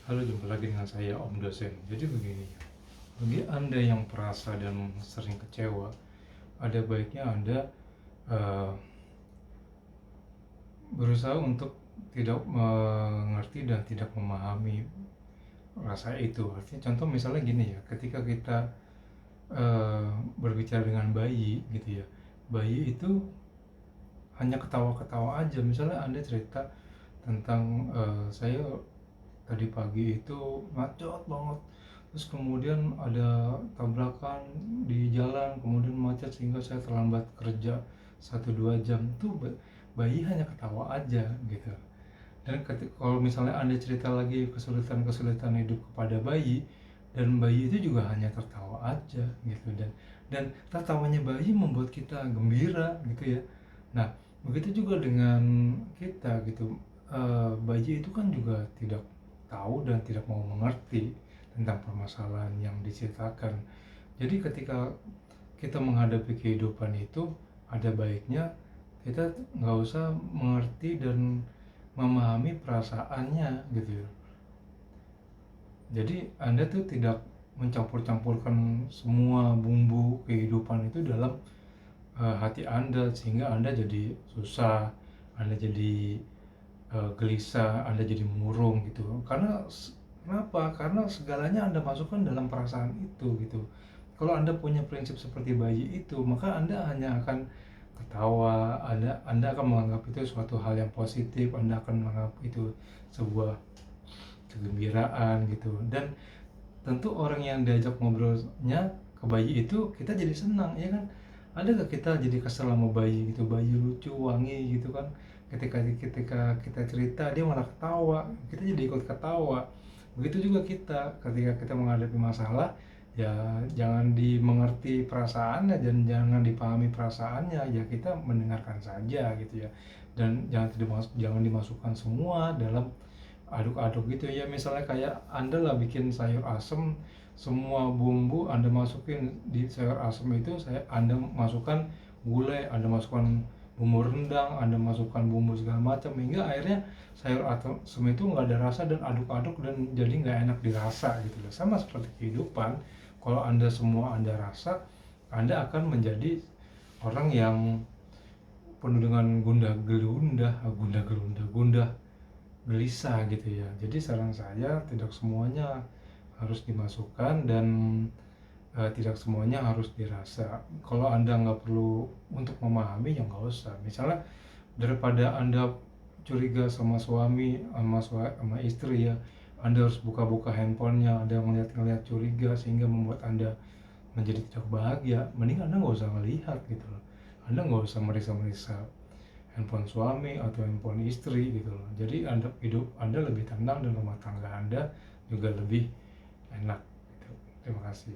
Halo, jumpa lagi dengan saya Om Dosen. Jadi begini, bagi Anda yang perasa dan sering kecewa, ada baiknya Anda eh, berusaha untuk tidak mengerti dan tidak memahami rasa itu. Artinya contoh misalnya gini ya, ketika kita berbicara dengan bayi gitu ya, bayi itu hanya ketawa-ketawa aja. Misalnya Anda cerita tentang saya tadi pagi itu macet banget, terus kemudian ada tabrakan di jalan, kemudian macet sehingga saya terlambat kerja 1-2 jam. Tuh bayi hanya ketawa aja gitu. Dan kalau misalnya Anda cerita lagi kesulitan-kesulitan hidup kepada bayi, dan bayi itu juga hanya tertawa aja gitu. Dan tertawanya bayi membuat kita gembira gitu ya. Nah, begitu juga dengan kita gitu. Bayi itu kan juga tidak tahu dan tidak mau mengerti tentang permasalahan yang diceritakan. Jadi ketika kita menghadapi kehidupan itu, ada baiknya kita nggak usah mengerti dan memahami perasaannya gitu ya. Jadi Anda tuh tidak mencampur-campurkan semua bumbu kehidupan itu dalam hati Anda, sehingga Anda jadi susah, Anda jadi gelisah, Anda jadi murung gitu. Kenapa? Karena segalanya Anda masukkan dalam perasaan itu gitu. Kalau Anda punya prinsip seperti bayi itu, maka Anda hanya akan ketawa, Anda akan menganggap itu suatu hal yang positif, Anda akan menganggap itu sebuah kegembiraan gitu. Dan tentu orang yang diajak ngobrolnya ke bayi itu, kita jadi senang ya kan. Ada gak kita jadi kesel sama bayi gitu, bayi lucu, wangi gitu kan, ketika ketika kita cerita dia malah ketawa, kita jadi ikut ketawa. Begitu juga kita ketika kita menghadapi masalah, ya jangan dimengerti perasaannya dan jangan dipahami perasaannya, ya kita mendengarkan saja gitu ya. Dan jangan dimasukkan semua dalam aduk-aduk gitu ya. Misalnya kayak Anda lah bikin sayur asem, semua bumbu Anda masukin di sayur asem itu, Anda masukkan gulai, Anda masukkan bumbu rendang, Anda masukkan bumbu segala macam, hingga akhirnya sayur asem itu nggak ada rasa dan aduk-aduk dan jadi nggak enak dirasa gitu loh. Sama seperti kehidupan, kalau Anda semua Anda rasa, Anda akan menjadi orang yang penuh dengan gundah gelisah gitu ya. Jadi saran saya, tidak semuanya harus dimasukkan dan tidak semuanya harus dirasa. Kalau Anda nggak perlu untuk memahami, ya nggak usah. Misalnya daripada Anda curiga sama suami, sama istri ya, Anda harus buka-buka handphonenya, Anda ngeliat-ngeliat curiga sehingga membuat Anda menjadi tidak bahagia. Mending Anda nggak usah melihat gitu loh. Anda nggak usah merisa-merisa handphone suami atau handphone istri gitu loh. Jadi hidup Anda lebih tenang dan rumah tangga Anda juga lebih enak gitu. Terima kasih.